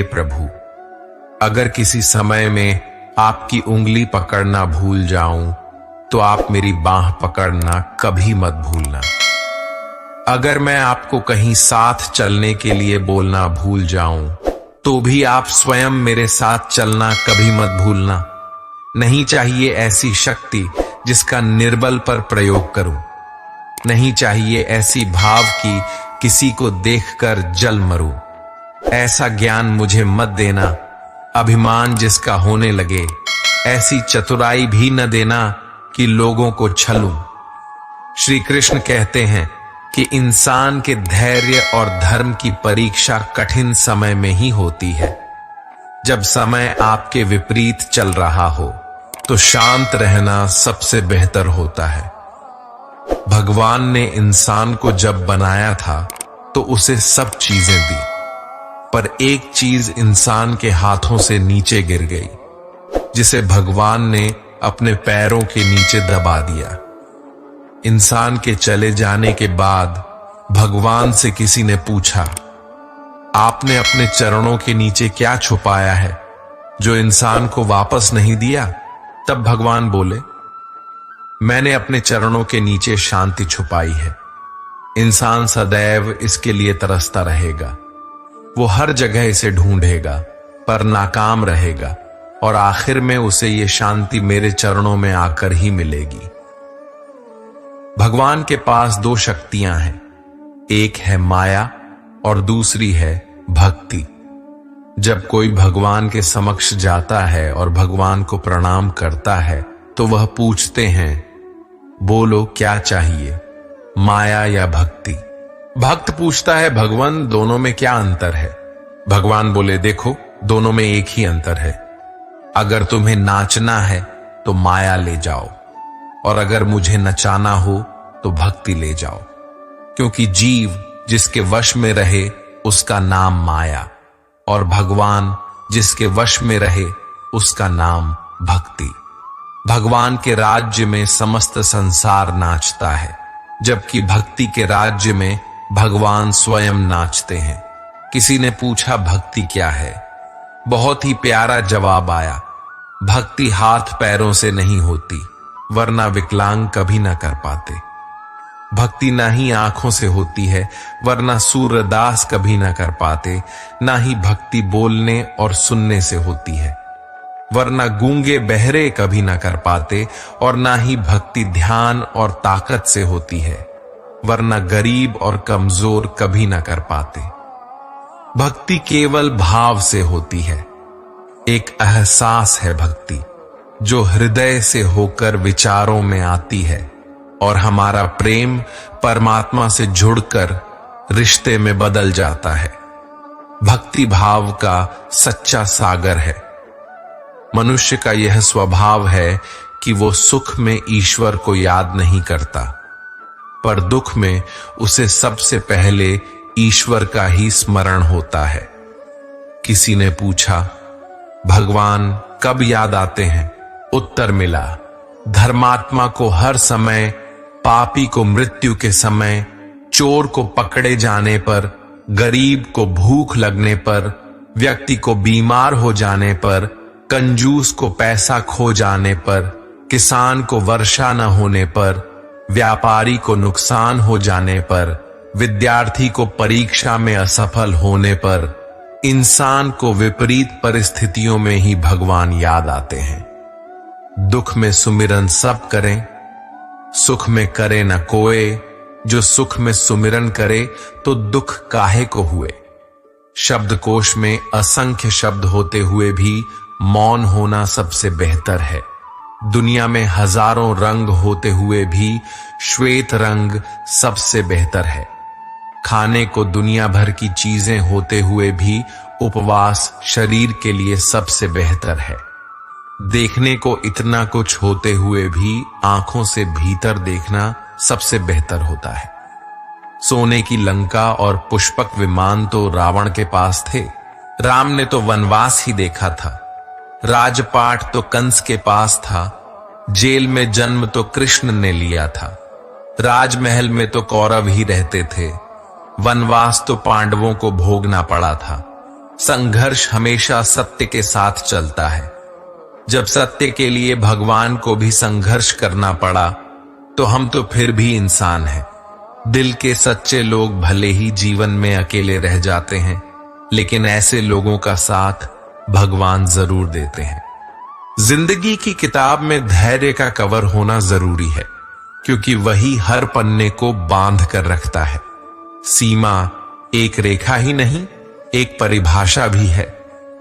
प्रभु, अगर किसी समय में आपकी उंगली पकड़ना भूल जाऊं तो आप मेरी बांह पकड़ना कभी मत भूलना। अगर मैं आपको कहीं साथ चलने के लिए बोलना भूल जाऊं तो भी आप स्वयं मेरे साथ चलना कभी मत भूलना। नहीं चाहिए ऐसी शक्ति जिसका निर्बल पर प्रयोग करूं। नहीं चाहिए ऐसी भाव कि किसी को देखकर जल मरूं। ऐसा ज्ञान मुझे मत देना, अभिमान जिसका होने लगे। ऐसी चतुराई भी न देना कि लोगों को छलूं। श्री कृष्ण कहते हैं कि इंसान के धैर्य और धर्म की परीक्षा कठिन समय में ही होती है। जब समय आपके विपरीत चल रहा हो तो शांत रहना सबसे बेहतर होता है। भगवान ने इंसान को जब बनाया था तो उसे सब चीजें दी, पर एक चीज इंसान के हाथों से नीचे गिर गई, जिसे भगवान ने अपने पैरों के नीचे दबा दिया। इंसान के चले जाने के बाद भगवान से किसी ने पूछा, आपने अपने चरणों के नीचे क्या छुपाया है जो इंसान को वापस नहीं दिया? तब भगवान बोले, मैंने अपने चरणों के नीचे शांति छुपाई है। इंसान सदैव इसके लिए तरसता रहेगा। वो हर जगह इसे ढूंढेगा पर नाकाम रहेगा और आखिर में उसे ये शांति मेरे चरणों में आकर ही मिलेगी। भगवान के पास दो शक्तियां हैं, एक है माया और दूसरी है भक्ति। जब कोई भगवान के समक्ष जाता है और भगवान को प्रणाम करता है तो वह पूछते हैं, बोलो क्या चाहिए, माया या भक्ति? भक्त पूछता है, भगवान दोनों में क्या अंतर है? भगवान बोले, देखो दोनों में एक ही अंतर है। अगर तुम्हें नाचना है तो माया ले जाओ और अगर मुझे नचाना हो तो भक्ति ले जाओ, क्योंकि जीव जिसके वश में रहे उसका नाम माया और भगवान जिसके वश में रहे उसका नाम भक्ति। भगवान के राज्य में समस्त संसार नाचता है, जबकि भक्ति के राज्य में भगवान स्वयं नाचते हैं। किसी ने पूछा, भक्ति क्या है? बहुत ही प्यारा जवाब आया, भक्ति हाथ पैरों से नहीं होती, वरना विकलांग कभी ना कर पाते। भक्ति ना ही आंखों से होती है, वरना सूरदास कभी ना कर पाते। ना ही भक्ति बोलने और सुनने से होती है, वरना गूंगे बहरे कभी ना कर पाते। और ना ही भक्ति ध्यान और ताकत से होती है, वरना गरीब और कमजोर कभी ना कर पाते। भक्ति केवल भाव से होती है, एक एहसास है भक्ति जो हृदय से होकर विचारों में आती है और हमारा प्रेम परमात्मा से जुड़कर रिश्ते में बदल जाता है। भक्ति भाव का सच्चा सागर है। मनुष्य का यह स्वभाव है कि वो सुख में ईश्वर को याद नहीं करता, पर दुख में उसे सबसे पहले ईश्वर का ही स्मरण होता है। किसी ने पूछा, भगवान कब याद आते हैं? उत्तर मिला, धर्मात्मा को हर समय, पापी को मृत्यु के समय, चोर को पकड़े जाने पर, गरीब को भूख लगने पर, व्यक्ति को बीमार हो जाने पर, कंजूस को पैसा खो जाने पर, किसान को वर्षा न होने पर, व्यापारी को नुकसान हो जाने पर, विद्यार्थी को परीक्षा में असफल होने पर, इंसान को विपरीत परिस्थितियों में ही भगवान याद आते हैं। दुख में सुमिरन सब करें, सुख में करे न कोय। जो सुख में सुमिरन करे तो दुख काहे को हुए। शब्दकोश में असंख्य शब्द होते हुए भी मौन होना सबसे बेहतर है। दुनिया में हजारों रंग होते हुए भी श्वेत रंग सबसे बेहतर है। खाने को दुनिया भर की चीजें होते हुए भी उपवास शरीर के लिए सबसे बेहतर है। देखने को इतना कुछ होते हुए भी आंखों से भीतर देखना सबसे बेहतर होता है। सोने की लंका और पुष्पक विमान तो रावण के पास थे, राम ने तो वनवास ही देखा था। राजपाट तो कंस के पास था, जेल में जन्म तो कृष्ण ने लिया था। राजमहल में तो कौरव ही रहते थे, वनवास तो पांडवों को भोगना पड़ा था। संघर्ष हमेशा सत्य के साथ चलता है। जब सत्य के लिए भगवान को भी संघर्ष करना पड़ा तो हम तो फिर भी इंसान हैं। दिल के सच्चे लोग भले ही जीवन में अकेले रह जाते हैं, लेकिन ऐसे लोगों का साथ भगवान जरूर देते हैं। जिंदगी की किताब में धैर्य का कवर होना जरूरी है, क्योंकि वही हर पन्ने को बांध कर रखता है। सीमा एक रेखा ही नहीं, एक परिभाषा भी है।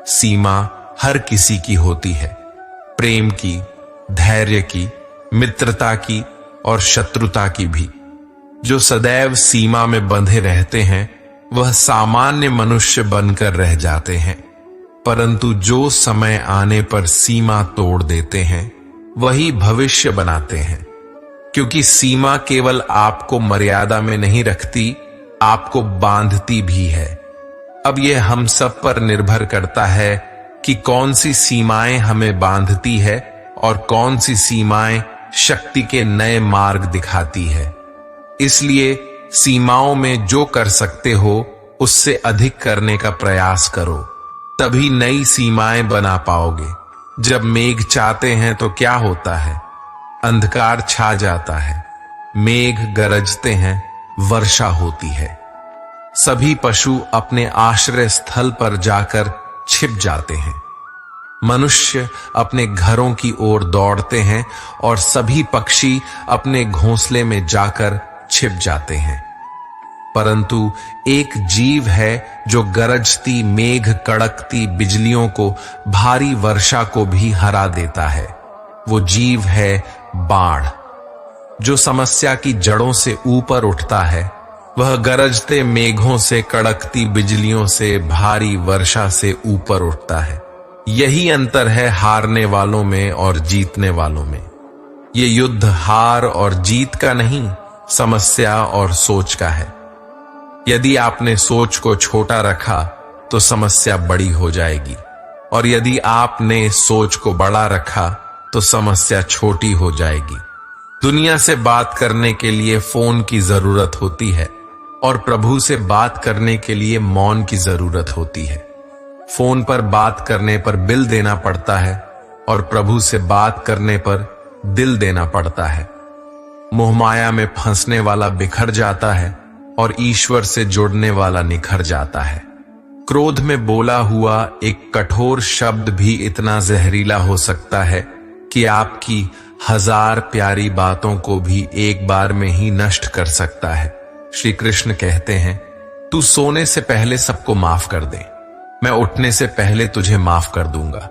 सीमा हर किसी की होती है, प्रेम की, धैर्य की, मित्रता की और शत्रुता की भी। जो सदैव सीमा में बंधे रहते हैं वह सामान्य मनुष्य बनकर रह जाते हैं, परंतु जो समय आने पर सीमा तोड़ देते हैं वही भविष्य बनाते हैं। क्योंकि सीमा केवल आपको मर्यादा में नहीं रखती, आपको बांधती भी है। अब यह हम सब पर निर्भर करता है कि कौन सी सीमाएं हमें बांधती है और कौन सी सीमाएं शक्ति के नए मार्ग दिखाती है। इसलिए सीमाओं में जो कर सकते हो उससे अधिक करने का प्रयास करो, तभी नई सीमाएं बना पाओगे। जब मेघ चाहते हैं तो क्या होता है? अंधकार छा जाता है, मेघ गरजते हैं, वर्षा होती है। सभी पशु अपने आश्रय स्थल पर जाकर छिप जाते हैं। मनुष्य अपने घरों की ओर दौड़ते हैं और सभी पक्षी अपने घोंसले में जाकर छिप जाते हैं। परंतु एक जीव है जो गरजती, मेघ कड़कती बिजलियों को, भारी वर्षा को भी हरा देता है। वो जीव है बाढ़। जो समस्या की जड़ों से ऊपर उठता है वह गरजते मेघों से, कड़कती बिजलियों से, भारी वर्षा से ऊपर उठता है। यही अंतर है हारने वालों में और जीतने वालों में। ये युद्ध हार और जीत का नहीं, समस्या और सोच का है। यदि आपने सोच को छोटा रखा तो समस्या बड़ी हो जाएगी, और यदि आपने सोच को बड़ा रखा तो समस्या छोटी हो जाएगी। दुनिया से बात करने के लिए फोन की जरूरत होती है और प्रभु से बात करने के लिए मौन की जरूरत होती है। फोन पर बात करने पर बिल देना पड़ता है और प्रभु से बात करने पर दिल देना पड़ता है। मोहमाया में फंसने वाला बिखर जाता है और ईश्वर से जुड़ने वाला निखर जाता है। क्रोध में बोला हुआ एक कठोर शब्द भी इतना जहरीला हो सकता है कि आपकी 1000 प्यारी बातों को भी एक बार में ही नष्ट कर सकता है। श्री कृष्ण कहते हैं, तू सोने से पहले सबको माफ कर दे, मैं उठने से पहले तुझे माफ कर दूंगा।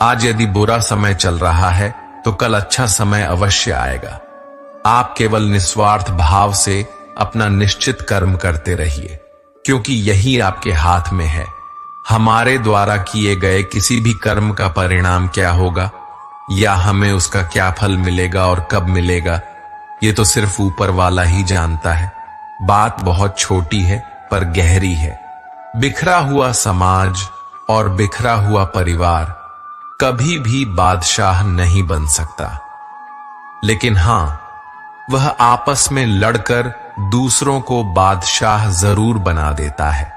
आज यदि बुरा समय चल रहा है तो कल अच्छा समय अवश्य आएगा। आप केवल निस्वार्थ भाव से अपना निश्चित कर्म करते रहिए, क्योंकि यही आपके हाथ में है। हमारे द्वारा किए गए किसी भी कर्म का परिणाम क्या होगा या हमें उसका क्या फल मिलेगा और कब मिलेगा, ये तो सिर्फ ऊपर वाला ही जानता है। बात बहुत छोटी है पर गहरी है। बिखरा हुआ समाज और बिखरा हुआ परिवार कभी भी बादशाह नहीं बन सकता, लेकिन हां, वह आपस में लड़कर दूसरों को बादशाह जरूर बना देता है।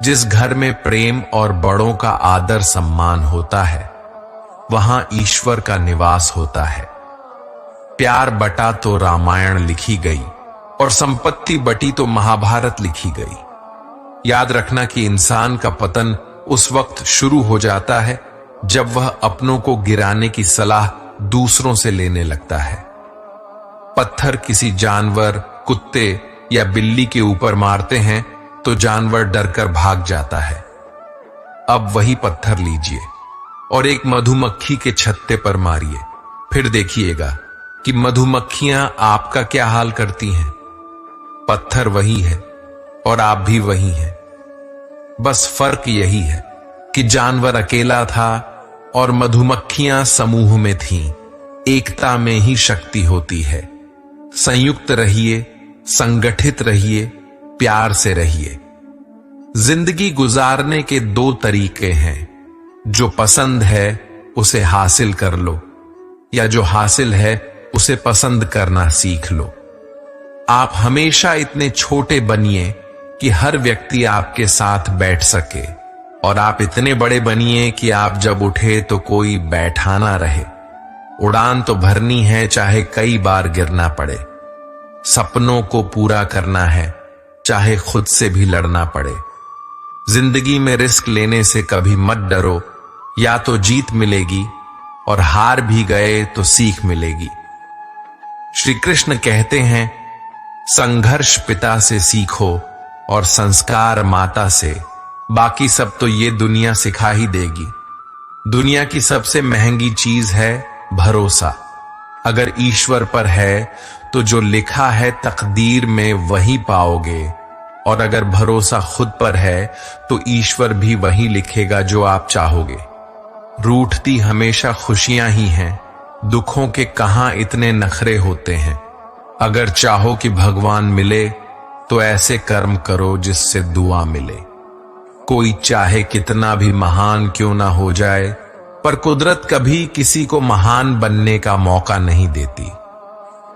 जिस घर में प्रेम और बड़ों का आदर सम्मान होता है वहां ईश्वर का निवास होता है। प्यार बटा तो रामायण लिखी गई और संपत्ति बटी तो महाभारत लिखी गई। याद रखना कि इंसान का पतन उस वक्त शुरू हो जाता है जब वह अपनों को गिराने की सलाह दूसरों से लेने लगता है। पत्थर किसी जानवर, कुत्ते या बिल्ली के ऊपर मारते हैं तो जानवर डरकर भाग जाता है। अब वही पत्थर लीजिए और एक मधुमक्खी के छत्ते पर मारिए, फिर देखिएगा कि मधुमक्खियां आपका क्या हाल करती हैं। पत्थर वही है और आप भी वही हैं। बस फर्क यही है कि जानवर अकेला था और मधुमक्खियां समूह में थीं। एकता में ही शक्ति होती है। संयुक्त रहिए, संगठित रहिए, प्यार से रहिए। जिंदगी गुजारने के 2 तरीके हैं। जो पसंद है उसे हासिल कर लो, या जो हासिल है उसे पसंद करना सीख लो। आप हमेशा इतने छोटे बनिए कि हर व्यक्ति आपके साथ बैठ सके। और आप इतने बड़े बनिए कि आप जब उठे तो कोई बैठा ना रहे। उड़ान तो भरनी है, चाहे कई बार गिरना पड़े। सपनों को पूरा करना है, चाहे खुद से भी लड़ना पड़े। जिंदगी में रिस्क लेने से कभी मत डरो, या तो जीत मिलेगी और हार भी गए तो सीख मिलेगी। श्री कृष्ण कहते हैं, संघर्ष पिता से सीखो और संस्कार माता से, बाकी सब तो ये दुनिया सिखा ही देगी। दुनिया की सबसे महंगी चीज है भरोसा। अगर ईश्वर पर है तो जो लिखा है तकदीर में वही पाओगे, और अगर भरोसा खुद पर है तो ईश्वर भी वही लिखेगा जो आप चाहोगे। रूठती हमेशा खुशियां ही हैं, दुखों के कहां इतने नखरे होते हैं। अगर चाहो कि भगवान मिले तो ऐसे कर्म करो जिससे दुआ मिले। कोई चाहे कितना भी महान क्यों ना हो जाए, पर कुदरत कभी किसी को महान बनने का मौका नहीं देती।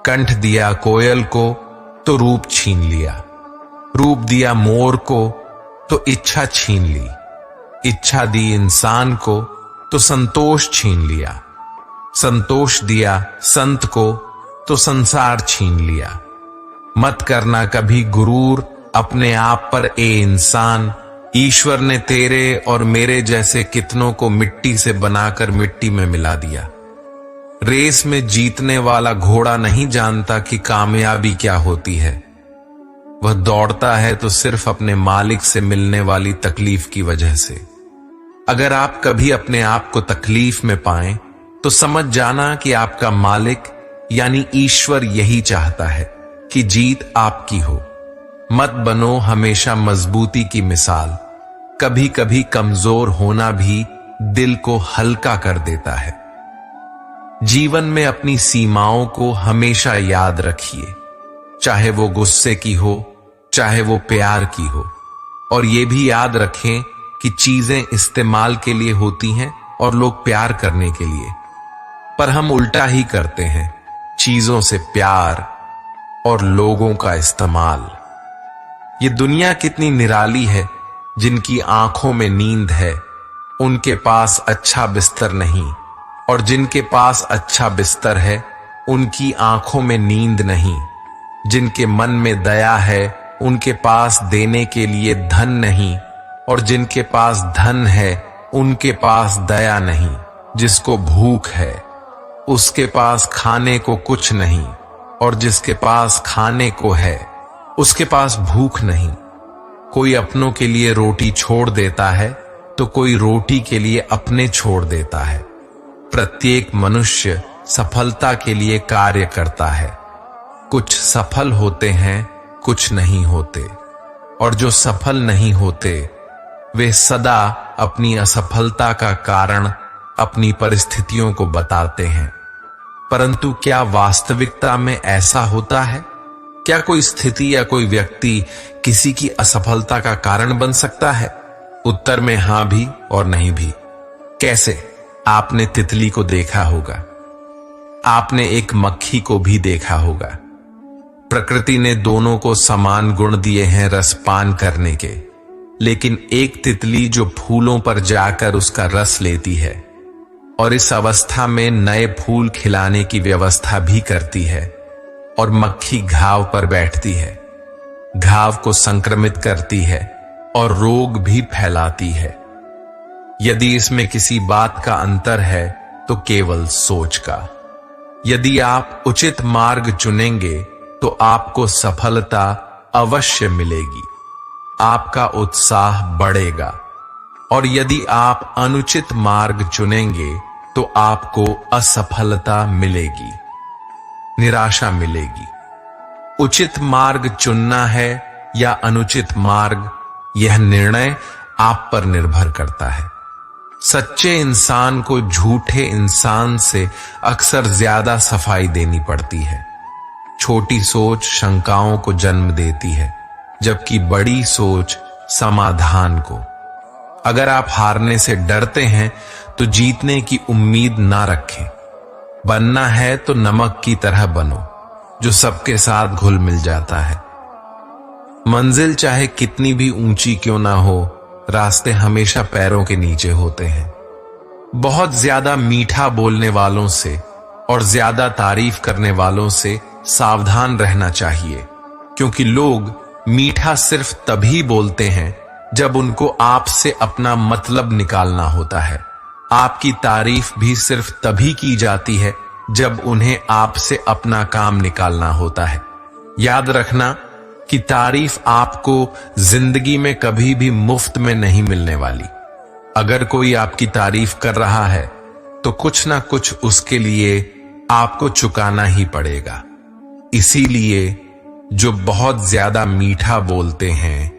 कंठ दिया कोयल को तो रूप छीन लिया, रूप दिया मोर को तो इच्छा छीन ली, इच्छा दी इंसान को तो संतोष छीन लिया, संतोष दिया संत को तो संसार छीन लिया। मत करना कभी गुरूर अपने आप पर ए इंसान, ईश्वर ने तेरे और मेरे जैसे कितनों को मिट्टी से बनाकर मिट्टी में मिला दिया। रेस में जीतने वाला घोड़ा नहीं जानता कि कामयाबी क्या होती है। वह दौड़ता है तो सिर्फ अपने मालिक से मिलने वाली तकलीफ की वजह से। अगर आप कभी अपने आप को तकलीफ में पाएं तो समझ जाना कि आपका मालिक यानी ईश्वर यही चाहता है कि जीत आपकी हो। मत बनो हमेशा मजबूती की मिसाल, कभी कभी कमजोर होना भी दिल को हल्का कर देता है। जीवन में अपनी सीमाओं को हमेशा याद रखिए, चाहे वो गुस्से की हो चाहे वो प्यार की हो। और ये भी याद रखें कि चीजें इस्तेमाल के लिए होती हैं और लोग प्यार करने के लिए, पर हम उल्टा ही करते हैं, चीजों से प्यार और लोगों का इस्तेमाल। ये दुनिया कितनी निराली है, जिनकी आंखों में नींद है उनके पास अच्छा बिस्तर नहीं, और जिनके पास अच्छा बिस्तर है उनकी आंखों में नींद नहीं। जिनके मन में दया है उनके पास देने के लिए धन नहीं, और जिनके पास धन है उनके पास दया नहीं। जिसको भूख है उसके पास खाने को कुछ नहीं, और जिसके पास खाने को है उसके पास भूख नहीं। कोई अपनों के लिए रोटी छोड़ देता है तो कोई रोटी के लिए अपने छोड़ देता है। प्रत्येक मनुष्य सफलता के लिए कार्य करता है। कुछ सफल होते हैं, कुछ नहीं होते, और जो सफल नहीं होते वे सदा अपनी असफलता का कारण अपनी परिस्थितियों को बताते हैं। परंतु क्या वास्तविकता में ऐसा होता है? क्या कोई स्थिति या कोई व्यक्ति किसी की असफलता का कारण बन सकता है? उत्तर में हां भी और नहीं भी। कैसे? आपने तितली को देखा होगा, आपने एक मक्खी को भी देखा होगा। प्रकृति ने दोनों को समान गुण दिए हैं रसपान करने के, लेकिन एक तितली जो फूलों पर जाकर उसका रस लेती है और इस अवस्था में नए फूल खिलाने की व्यवस्था भी करती है, और मक्खी घाव पर बैठती है, घाव को संक्रमित करती है और रोग भी फैलाती है। यदि इसमें किसी बात का अंतर है तो केवल सोच का। यदि आप उचित मार्ग चुनेंगे तो आपको सफलता अवश्य मिलेगी, आपका उत्साह बढ़ेगा, और यदि आप अनुचित मार्ग चुनेंगे तो आपको असफलता मिलेगी, निराशा मिलेगी। उचित मार्ग चुनना है या अनुचित मार्ग, यह निर्णय आप पर निर्भर करता है। सच्चे इंसान को झूठे इंसान से अक्सर ज्यादा सफाई देनी पड़ती है। छोटी सोच शंकाओं को जन्म देती है, जबकि बड़ी सोच समाधान को। अगर आप हारने से डरते हैं तो जीतने की उम्मीद ना रखें। बनना है तो नमक की तरह बनो, जो सबके साथ घुल मिल जाता है। मंजिल चाहे कितनी भी ऊंची क्यों ना हो, रास्ते हमेशा पैरों के नीचे होते हैं। बहुत ज्यादा मीठा बोलने वालों से और ज्यादा तारीफ करने वालों से सावधान रहना चाहिए, क्योंकि लोग मीठा सिर्फ तभी बोलते हैं जब उनको आपसे अपना मतलब निकालना होता है। आपकी तारीफ भी सिर्फ तभी की जाती है जब उन्हें आपसे अपना काम निकालना होता है। याद रखना कि तारीफ आपको जिंदगी में कभी भी मुफ्त में नहीं मिलने वाली। अगर कोई आपकी तारीफ कर रहा है तो कुछ ना कुछ उसके लिए आपको चुकाना ही पड़ेगा। इसीलिए जो बहुत ज्यादा मीठा बोलते हैं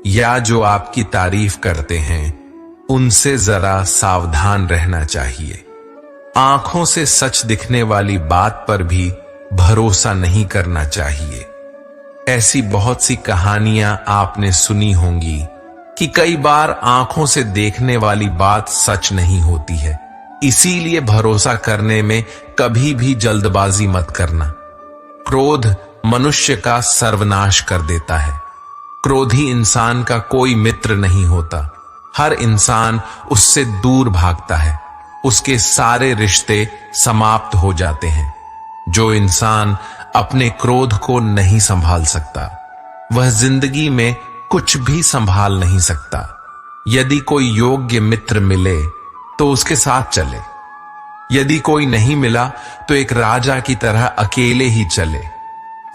या जो आपकी तारीफ करते हैं, उनसे जरा सावधान रहना चाहिए। आंखों से सच दिखने वाली बात पर भी भरोसा नहीं करना चाहिए। ऐसी बहुत सी कहानियां आपने सुनी होंगी कि कई बार आंखों से देखने वाली बात सच नहीं होती है। इसीलिए भरोसा करने में कभी भी जल्दबाजी मत करना। क्रोध मनुष्य का सर्वनाश कर देता है। क्रोधी इंसान का कोई मित्र नहीं होता। हर इंसान उससे दूर भागता है। उसके सारे रिश्ते समाप्त हो जाते हैं। जो इंसान अपने क्रोध को नहीं संभाल सकता, वह जिंदगी में कुछ भी संभाल नहीं सकता। यदि कोई योग्य मित्र मिले तो उसके साथ चले। यदि कोई नहीं मिला तो एक राजा की तरह अकेले ही चले।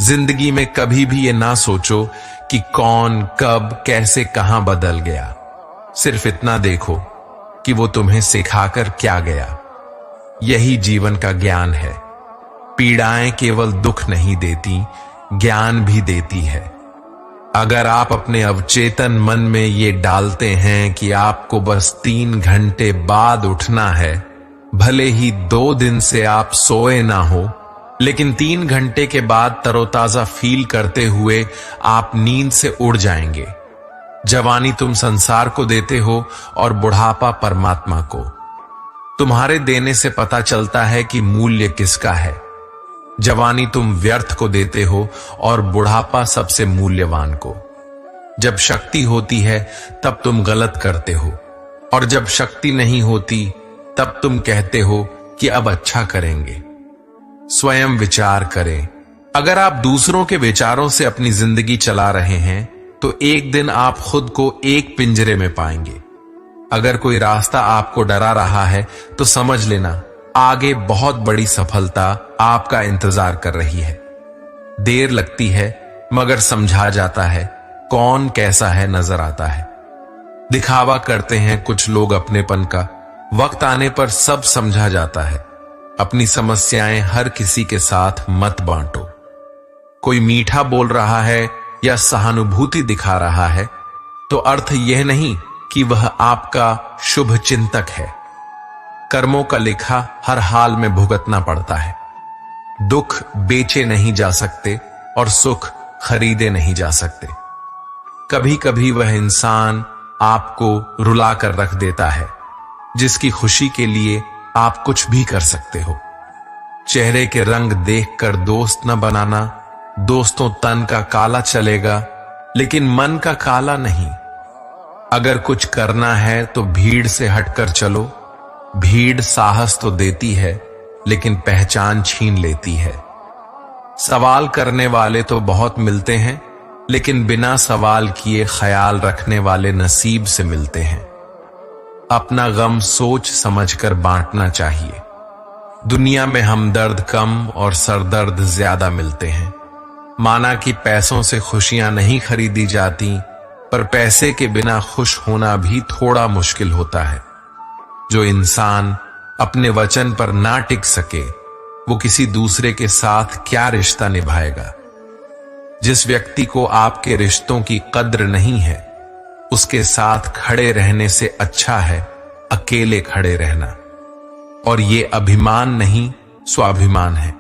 जिंदगी में कभी भी ये ना सोचो कि कौन कब कैसे कहां बदल गया। सिर्फ इतना देखो कि वो तुम्हें सिखाकर क्या गया। यही जीवन का ज्ञान है। पीड़ाएं केवल दुख नहीं देती, ज्ञान भी देती है। अगर आप अपने अवचेतन मन में ये डालते हैं कि आपको बस 3 घंटे बाद उठना है, भले ही 2 दिन से आप सोए ना हो, लेकिन 3 घंटे के बाद तरोताजा फील करते हुए आप नींद से उड़ जाएंगे। जवानी तुम संसार को देते हो और बुढ़ापा परमात्मा को। तुम्हारे देने से पता चलता है कि मूल्य किसका है। जवानी तुम व्यर्थ को देते हो और बुढ़ापा सबसे मूल्यवान को। जब शक्ति होती है तब तुम गलत करते हो, और जब शक्ति नहीं होती तब तुम कहते हो कि अब अच्छा करेंगे। स्वयं विचार करें। अगर आप दूसरों के विचारों से अपनी जिंदगी चला रहे हैं तो एक दिन आप खुद को एक पिंजरे में पाएंगे। अगर कोई रास्ता आपको डरा रहा है तो समझ लेना आगे बहुत बड़ी सफलता आपका इंतजार कर रही है। देर लगती है मगर समझा जाता है। कौन कैसा है नजर आता है। दिखावा करते हैं कुछ लोग अपनेपन का, वक्त आने पर सब समझा जाता है। अपनी समस्याएं हर किसी के साथ मत बांटो। कोई मीठा बोल रहा है या सहानुभूति दिखा रहा है तो अर्थ यह नहीं कि वह आपका शुभ चिंतक है। कर्मों का लेखा हर हाल में भुगतना पड़ता है। दुख बेचे नहीं जा सकते और सुख खरीदे नहीं जा सकते। कभी कभी वह इंसान आपको रुला कर रख देता है जिसकी खुशी के लिए आप कुछ भी कर सकते हो। चेहरे के रंग देखकर दोस्त न बनाना। दोस्तों तन का काला चलेगा लेकिन मन का काला नहीं। अगर कुछ करना है तो भीड़ से हटकर चलो। भीड़ साहस तो देती है लेकिन पहचान छीन लेती है। सवाल करने वाले तो बहुत मिलते हैं लेकिन बिना सवाल किए ख्याल रखने वाले नसीब से मिलते हैं। अपना गम सोच समझकर बांटना चाहिए। दुनिया में हमदर्द कम और सरदर्द ज्यादा मिलते हैं। माना कि पैसों से खुशियां नहीं खरीदी जाती, पर पैसे के बिना खुश होना भी थोड़ा मुश्किल होता है। जो इंसान अपने वचन पर ना टिक सके वो किसी दूसरे के साथ क्या रिश्ता निभाएगा। जिस व्यक्ति को आपके रिश्तों की कद्र नहीं है उसके साथ खड़े रहने से अच्छा है अकेले खड़े रहना। और ये अभिमान नहीं स्वाभिमान है।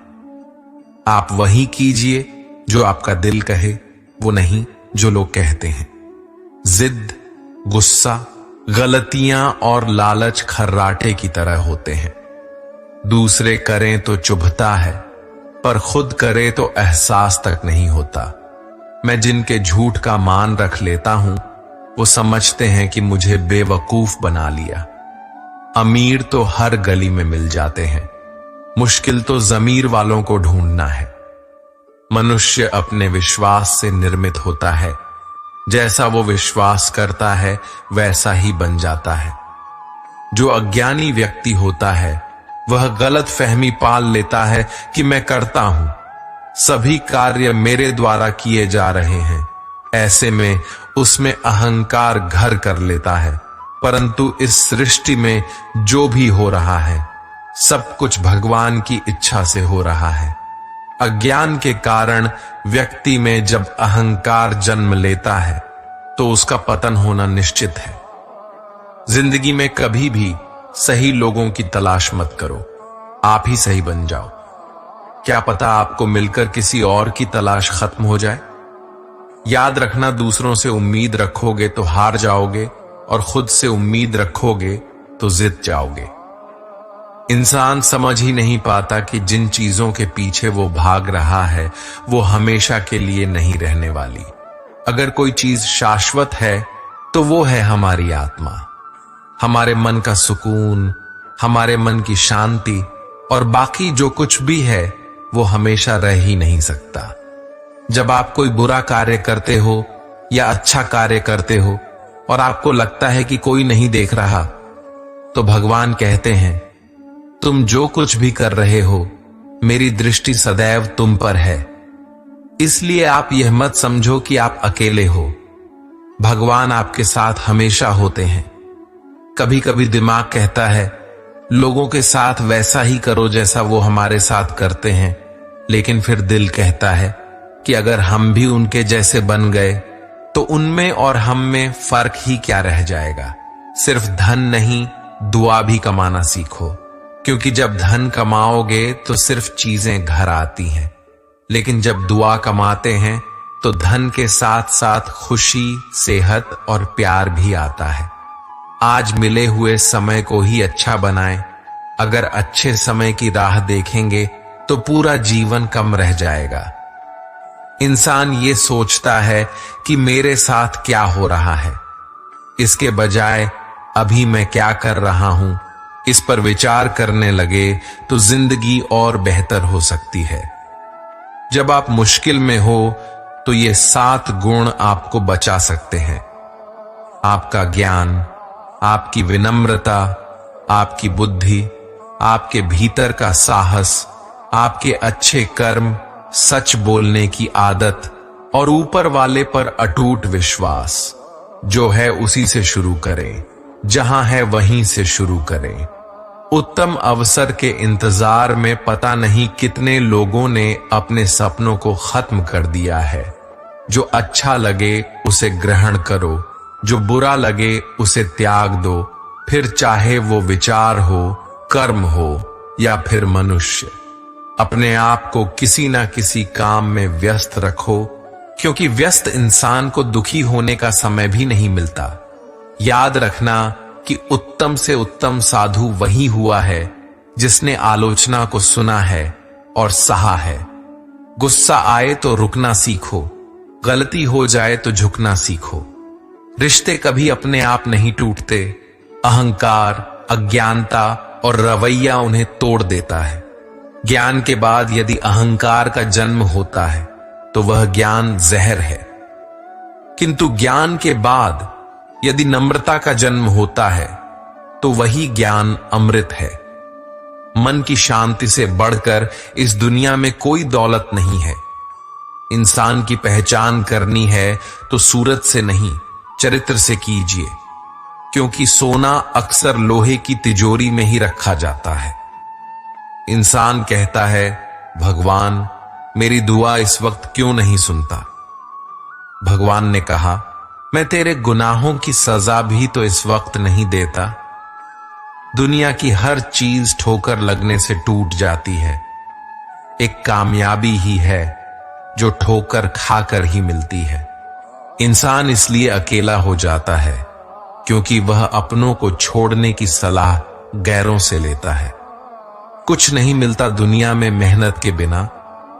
आप वही कीजिए जो आपका दिल कहे, वो नहीं जो लोग कहते हैं। जिद, गुस्सा, गलतियां और लालच खर्राटे की तरह होते हैं। दूसरे करें तो चुभता है पर खुद करे तो एहसास तक नहीं होता। मैं जिनके झूठ का मान रख लेता हूं वो समझते हैं कि मुझे बेवकूफ बना लिया। अमीर तो हर गली में मिल जाते हैं, मुश्किल तो ज़मीर वालों को ढूंढना है। मनुष्य अपने विश्वास से निर्मित होता है, जैसा वो विश्वास करता है वैसा ही बन जाता है। जो अज्ञानी व्यक्ति होता है वह गलत फहमी पाल लेता है कि मैं करता हूं, सभी कार्य मेरे द्वारा किए जा रहे हैं। ऐसे में उसमें अहंकार घर कर लेता है, परंतु इस सृष्टि में जो भी हो रहा है सब कुछ भगवान की इच्छा से हो रहा है। अज्ञान के कारण व्यक्ति में जब अहंकार जन्म लेता है तो उसका पतन होना निश्चित है। जिंदगी में कभी भी सही लोगों की तलाश मत करो, आप ही सही बन जाओ। क्या पता आपको मिलकर किसी और की तलाश खत्म हो जाए। याद रखना, दूसरों से उम्मीद रखोगे तो हार जाओगे और खुद से उम्मीद रखोगे तो जीत जाओगे। इंसान समझ ही नहीं पाता कि जिन चीजों के पीछे वो भाग रहा है वो हमेशा के लिए नहीं रहने वाली। अगर कोई चीज शाश्वत है तो वो है हमारी आत्मा, हमारे मन का सुकून, हमारे मन की शांति, और बाकी जो कुछ भी है वो हमेशा रह ही नहीं सकता। जब आप कोई बुरा कार्य करते हो या अच्छा कार्य करते हो और आपको लगता है कि कोई नहीं देख रहा, तो भगवान कहते हैं तुम जो कुछ भी कर रहे हो मेरी दृष्टि सदैव तुम पर है, इसलिए आप यह मत समझो कि आप अकेले हो। भगवान आपके साथ हमेशा होते हैं। कभी कभी दिमाग कहता है लोगों के साथ वैसा ही करो जैसा वो हमारे साथ करते हैं, लेकिन फिर दिल कहता है कि अगर हम भी उनके जैसे बन गए तो उनमें और हम में फर्क ही क्या रह जाएगा। सिर्फ धन नहीं, दुआ भी कमाना सीखो, क्योंकि जब धन कमाओगे तो सिर्फ चीजें घर आती हैं, लेकिन जब दुआ कमाते हैं तो धन के साथ साथ खुशी, सेहत और प्यार भी आता है। आज मिले हुए समय को ही अच्छा बनाएं। अगर अच्छे समय की राह देखेंगे तो पूरा जीवन कम रह जाएगा। इंसान ये सोचता है कि मेरे साथ क्या हो रहा है, इसके बजाय अभी मैं क्या कर रहा हूं, इस पर विचार करने लगे तो जिंदगी और बेहतर हो सकती है। जब आप मुश्किल में हो तो ये 7 गुण आपको बचा सकते हैं। आपका ज्ञान, आपकी विनम्रता, आपकी बुद्धि, आपके भीतर का साहस, आपके अच्छे कर्म, सच बोलने की आदत और ऊपर वाले पर अटूट विश्वास। जो है उसी से शुरू करें, जहां है वहीं से शुरू करें। उत्तम अवसर के इंतजार में पता नहीं कितने लोगों ने अपने सपनों को खत्म कर दिया है। जो अच्छा लगे उसे ग्रहण करो, जो बुरा लगे उसे त्याग दो, फिर चाहे वो विचार हो, कर्म हो या फिर मनुष्य। अपने आप को किसी ना किसी काम में व्यस्त रखो, क्योंकि व्यस्त इंसान को दुखी होने का समय भी नहीं मिलता। याद रखना कि उत्तम से उत्तम साधु वही हुआ है जिसने आलोचना को सुना है और सहा है। गुस्सा आए तो रुकना सीखो, गलती हो जाए तो झुकना सीखो। रिश्ते कभी अपने आप नहीं टूटते, अहंकार, अज्ञानता और रवैया उन्हें तोड़ देता है। ज्ञान के बाद यदि अहंकार का जन्म होता है तो वह ज्ञान जहर है, किंतु ज्ञान के बाद यदि नम्रता का जन्म होता है तो वही ज्ञान अमृत है। मन की शांति से बढ़कर इस दुनिया में कोई दौलत नहीं है। इंसान की पहचान करनी है तो सूरत से नहीं, चरित्र से कीजिए, क्योंकि सोना अक्सर लोहे की तिजोरी में ही रखा जाता है। इंसान कहता है भगवान मेरी दुआ इस वक्त क्यों नहीं सुनता। भगवान ने कहा मैं तेरे गुनाहों की सजा भी तो इस वक्त नहीं देता। दुनिया की हर चीज ठोकर लगने से टूट जाती है, एक कामयाबी ही है जो ठोकर खाकर ही मिलती है। इंसान इसलिए अकेला हो जाता है क्योंकि वह अपनों को छोड़ने की सलाह गैरों से लेता है। कुछ नहीं मिलता दुनिया में मेहनत के बिना,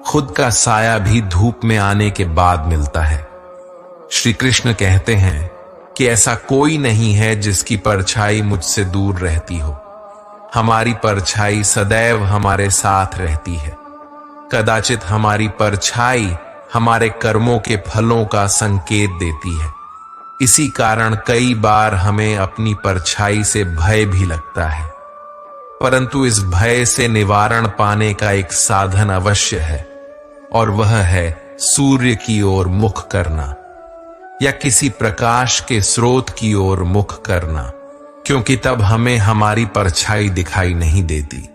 खुद का साया भी धूप में आने के बाद मिलता है। श्री कृष्ण कहते हैं कि ऐसा कोई नहीं है जिसकी परछाई मुझसे दूर रहती हो। हमारी परछाई सदैव हमारे साथ रहती है। कदाचित हमारी परछाई हमारे कर्मों के फलों का संकेत देती है। इसी कारण कई बार हमें अपनी परछाई से भय भी लगता है, परंतु इस भय से निवारण पाने का एक साधन अवश्य है, और वह है सूर्य की ओर मुख करना या किसी प्रकाश के स्रोत की ओर मुख करना, क्योंकि तब हमें हमारी परछाई दिखाई नहीं देती।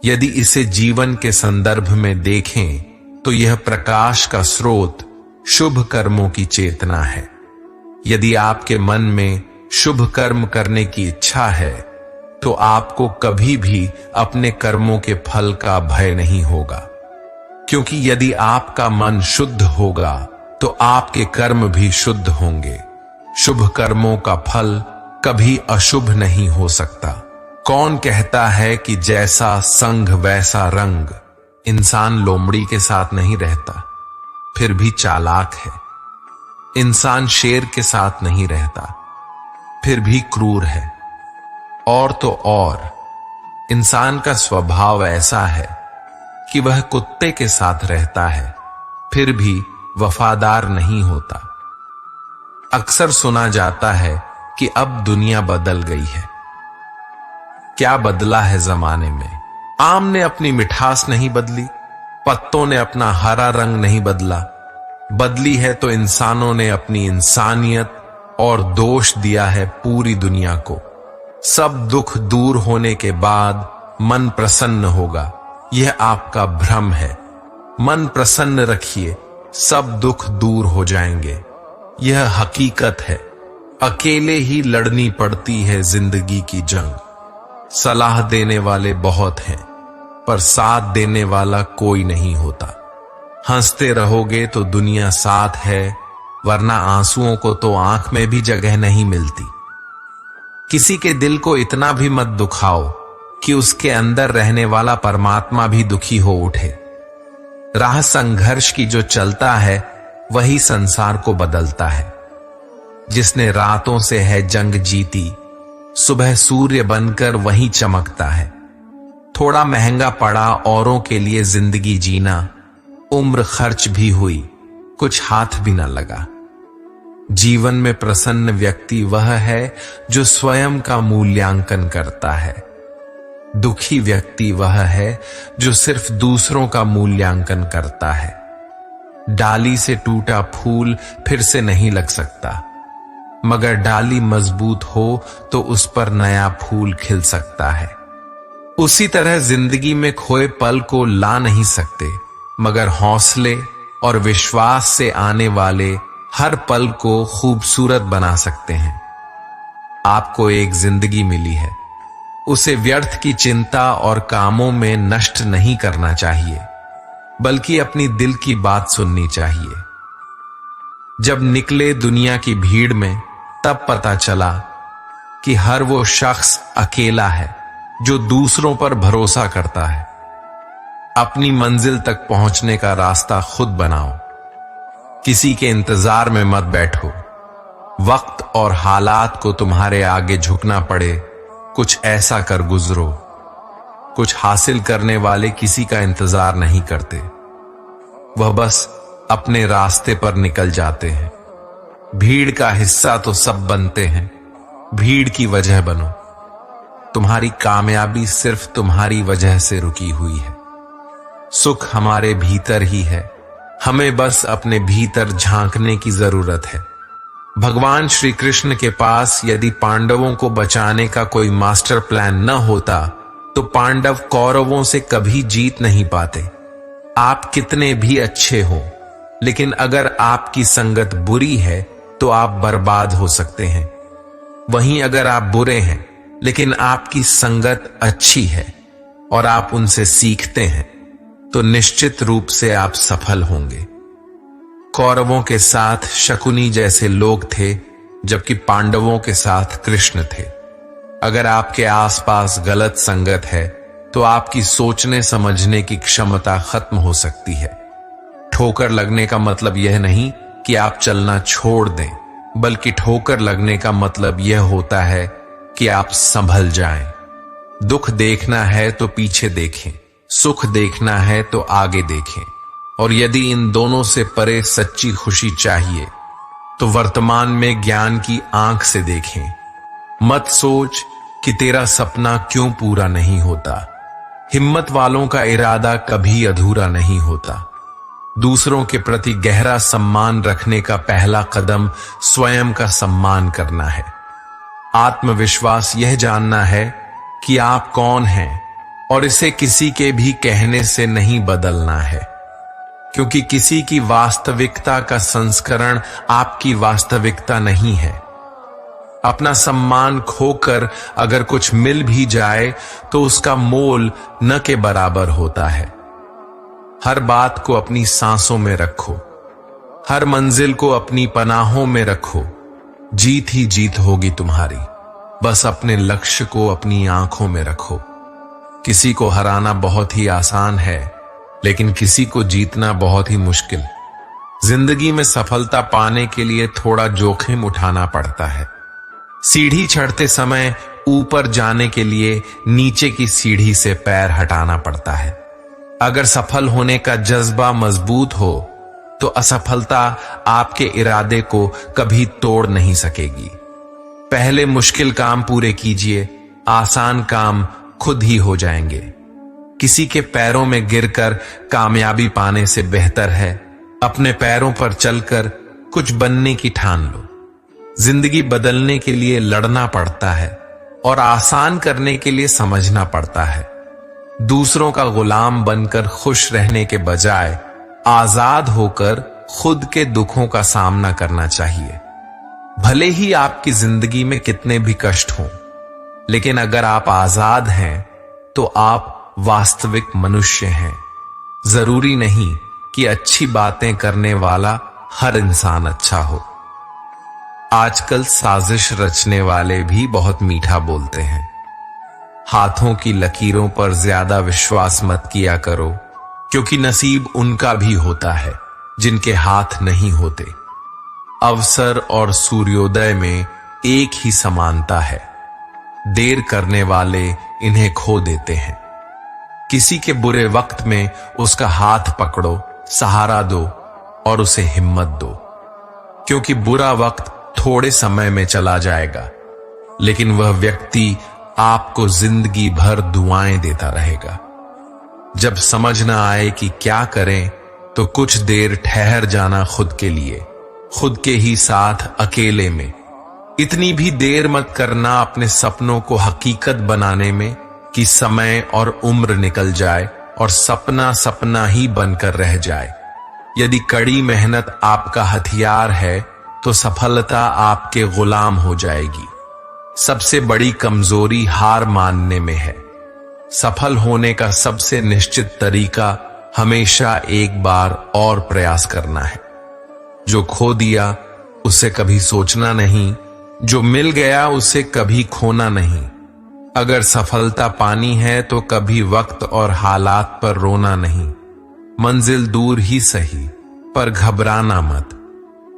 यदि इसे जीवन के संदर्भ में देखें तो यह प्रकाश का स्रोत शुभ कर्मों की चेतना है। यदि आपके मन में शुभ कर्म करने की इच्छा है तो आपको कभी भी अपने कर्मों के फल का भय नहीं होगा, क्योंकि यदि आपका मन शुद्ध होगा तो आपके कर्म भी शुद्ध होंगे। शुभ कर्मों का फल कभी अशुभ नहीं हो सकता। कौन कहता है कि जैसा संग वैसा रंग? इंसान लोमड़ी के साथ नहीं रहता, फिर भी चालाक है। इंसान शेर के साथ नहीं रहता, फिर भी क्रूर है। और तो और इंसान का स्वभाव ऐसा है कि वह कुत्ते के साथ रहता है, फिर भी वफादार नहीं होता। अक्सर सुना जाता है कि अब दुनिया बदल गई है। क्या बदला है जमाने में? आम ने अपनी मिठास नहीं बदली, पत्तों ने अपना हरा रंग नहीं बदला। बदली है तो इंसानों ने अपनी इंसानियत, और दोष दिया है पूरी दुनिया को। सब दुख दूर होने के बाद मन प्रसन्न होगा, यह आपका भ्रम है। मन प्रसन्न रखिए, सब दुख दूर हो जाएंगे, यह हकीकत है। अकेले ही लड़नी पड़ती है जिंदगी की जंग। सलाह देने वाले बहुत हैं, पर साथ देने वाला कोई नहीं होता। हंसते रहोगे तो दुनिया साथ है, वरना आंसुओं को तो आंख में भी जगह नहीं मिलती। किसी के दिल को इतना भी मत दुखाओ कि उसके अंदर रहने वाला परमात्मा भी दुखी हो उठे। राह संघर्ष की जो चलता है वही संसार को बदलता है। जिसने रातों से है जंग जीती, सुबह सूर्य बनकर वहीं चमकता है। थोड़ा महंगा पड़ा औरों के लिए जिंदगी जीना, उम्र खर्च भी हुई, कुछ हाथ भी न लगा। जीवन में प्रसन्न व्यक्ति वह है जो स्वयं का मूल्यांकन करता है। दुखी व्यक्ति वह है जो सिर्फ दूसरों का मूल्यांकन करता है। डाली से टूटा फूल फिर से नहीं लग सकता, मगर डाली मजबूत हो तो उस पर नया फूल खिल सकता है। उसी तरह जिंदगी में खोए पल को ला नहीं सकते, मगर हौसले और विश्वास से आने वाले हर पल को खूबसूरत बना सकते हैं। आपको एक जिंदगी मिली है, उसे व्यर्थ की चिंता और कामों में नष्ट नहीं करना चाहिए, बल्कि अपनी दिल की बात सुननी चाहिए। जब निकले दुनिया की भीड़ में, तब पता चला कि हर वो शख्स अकेला है जो दूसरों पर भरोसा करता है। अपनी मंजिल तक पहुंचने का रास्ता खुद बनाओ, किसी के इंतजार में मत बैठो। वक्त और हालात को तुम्हारे आगे झुकना पड़े, कुछ ऐसा कर गुजरो। कुछ हासिल करने वाले किसी का इंतजार नहीं करते, वह बस अपने रास्ते पर निकल जाते हैं। भीड़ का हिस्सा तो सब बनते हैं, भीड़ की वजह बनो। तुम्हारी कामयाबी सिर्फ तुम्हारी वजह से रुकी हुई है। सुख हमारे भीतर ही है, हमें बस अपने भीतर झांकने की जरूरत है। भगवान श्री कृष्ण के पास यदि पांडवों को बचाने का कोई मास्टर प्लान न होता तो पांडव कौरवों से कभी जीत नहीं पाते। आप कितने भी अच्छे हो, लेकिन अगर आपकी संगत बुरी है तो आप बर्बाद हो सकते हैं। वहीं अगर आप बुरे हैं लेकिन आपकी संगत अच्छी है और आप उनसे सीखते हैं तो निश्चित रूप से आप सफल होंगे। कौरवों के साथ शकुनी जैसे लोग थे, जबकि पांडवों के साथ कृष्ण थे। अगर आपके आसपास गलत संगत है तो आपकी सोचने समझने की क्षमता खत्म हो सकती है। ठोकर लगने का मतलब यह नहीं कि आप चलना छोड़ दें, बल्कि ठोकर लगने का मतलब यह होता है कि आप संभल जाएं। दुख देखना है तो पीछे देखें, सुख देखना है तो आगे देखें, और यदि इन दोनों से परे सच्ची खुशी चाहिए तो वर्तमान में ज्ञान की आंख से देखें। मत सोच कि तेरा सपना क्यों पूरा नहीं होता। हिम्मत वालों का इरादा कभी अधूरा नहीं होता। दूसरों के प्रति गहरा सम्मान रखने का पहला कदम स्वयं का सम्मान करना है। आत्मविश्वास यह जानना है कि आप कौन हैं और इसे किसी के भी कहने से नहीं बदलना है, क्योंकि किसी की वास्तविकता का संस्करण आपकी वास्तविकता नहीं है। अपना सम्मान खोकर अगर कुछ मिल भी जाए तो उसका मोल न के बराबर होता है। हर बात को अपनी सांसों में रखो, हर मंजिल को अपनी पनाहों में रखो। जीत ही जीत होगी तुम्हारी, बस अपने लक्ष्य को अपनी आंखों में रखो। किसी को हराना बहुत ही आसान है, लेकिन किसी को जीतना बहुत ही मुश्किल। जिंदगी में सफलता पाने के लिए थोड़ा जोखिम उठाना पड़ता है। सीढ़ी चढ़ते समय ऊपर जाने के लिए नीचे की सीढ़ी से पैर हटाना पड़ता है। अगर सफल होने का जज्बा मजबूत हो तो असफलता आपके इरादे को कभी तोड़ नहीं सकेगी। पहले मुश्किल काम पूरे कीजिए, आसान काम खुद ही हो जाएंगे। किसी के पैरों में गिरकर कामयाबी पाने से बेहतर है अपने पैरों पर चलकर कुछ बनने की ठान लो। जिंदगी बदलने के लिए लड़ना पड़ता है और आसान करने के लिए समझना पड़ता है। दूसरों का गुलाम बनकर खुश रहने के बजाय आजाद होकर खुद के दुखों का सामना करना चाहिए। भले ही आपकी जिंदगी में कितने भी कष्ट हों, लेकिन अगर आप आजाद हैं तो आप वास्तविक मनुष्य हैं। जरूरी नहीं कि अच्छी बातें करने वाला हर इंसान अच्छा हो। आजकल साजिश रचने वाले भी बहुत मीठा बोलते हैं। हाथों की लकीरों पर ज्यादा विश्वास मत किया करो, क्योंकि नसीब उनका भी होता है जिनके हाथ नहीं होते। अवसर और सूर्योदय में एक ही समानता है। देर करने वाले इन्हें खो देते हैं। किसी के बुरे वक्त में उसका हाथ पकड़ो, सहारा दो और उसे हिम्मत दो, क्योंकि बुरा वक्त थोड़े समय में चला जाएगा, लेकिन वह व्यक्ति आपको जिंदगी भर दुआएं देता रहेगा। जब समझ ना आए कि क्या करें तो कुछ देर ठहर जाना खुद के लिए, खुद के ही साथ अकेले में। इतनी भी देर मत करना अपने सपनों को हकीकत बनाने में कि समय और उम्र निकल जाए और सपना सपना ही बनकर रह जाए। यदि कड़ी मेहनत आपका हथियार है तो सफलता आपके गुलाम हो जाएगी। सबसे बड़ी कमजोरी हार मानने में है। सफल होने का सबसे निश्चित तरीका हमेशा एक बार और प्रयास करना है। जो खो दिया उसे कभी सोचना नहीं, जो मिल गया उसे कभी खोना नहीं। अगर सफलता पानी है तो कभी वक्त और हालात पर रोना नहीं। मंजिल दूर ही सही, पर घबराना मत,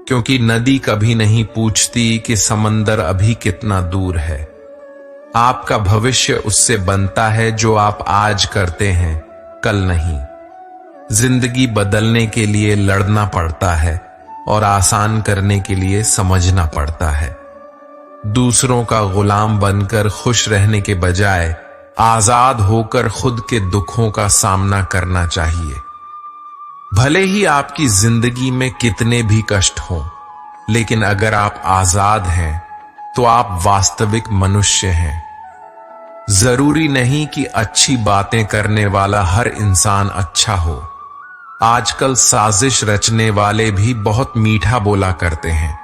क्योंकि नदी कभी नहीं पूछती कि समंदर अभी कितना दूर है। आपका भविष्य उससे बनता है जो आप आज करते हैं, कल नहीं। जिंदगी बदलने के लिए लड़ना पड़ता है और आसान करने के लिए समझना पड़ता है। दूसरों का गुलाम बनकर खुश रहने के बजाय आजाद होकर खुद के दुखों का सामना करना चाहिए। भले ही आपकी जिंदगी में कितने भी कष्ट हों, लेकिन अगर आप आजाद हैं तो आप वास्तविक मनुष्य हैं। जरूरी नहीं कि अच्छी बातें करने वाला हर इंसान अच्छा हो। आजकल साजिश रचने वाले भी बहुत मीठा बोला करते हैं।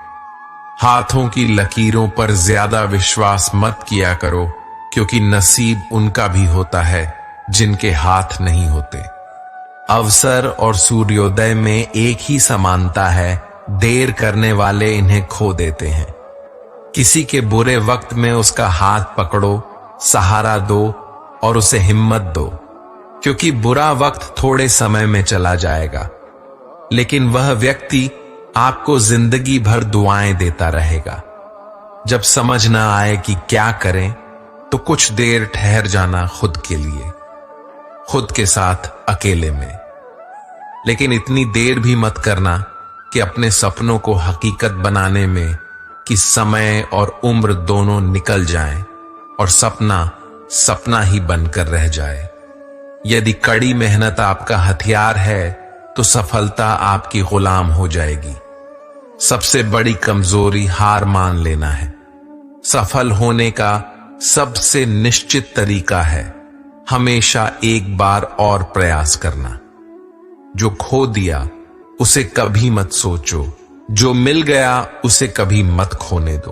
हाथों की लकीरों पर ज्यादा विश्वास मत किया करो, क्योंकि नसीब उनका भी होता है जिनके हाथ नहीं होते। अवसर और सूर्योदय में एक ही समानता है। देर करने वाले इन्हें खो देते हैं। किसी के बुरे वक्त में उसका हाथ पकड़ो, सहारा दो और उसे हिम्मत दो, क्योंकि बुरा वक्त थोड़े समय में चला जाएगा, लेकिन वह व्यक्ति आपको जिंदगी भर दुआएं देता रहेगा। जब समझ ना आए कि क्या करें तो कुछ देर ठहर जाना खुद के लिए, खुद के साथ अकेले में। लेकिन इतनी देर भी मत करना कि अपने सपनों को हकीकत बनाने में कि समय और उम्र दोनों निकल जाएं और सपना सपना ही बनकर रह जाए। यदि कड़ी मेहनत आपका हथियार है तो सफलता आपकी गुलाम हो जाएगी। सबसे बड़ी कमजोरी हार मान लेना है। सफल होने का सबसे निश्चित तरीका है हमेशा एक बार और प्रयास करना। जो खो दिया उसे कभी मत सोचो, जो मिल गया उसे कभी मत खोने दो।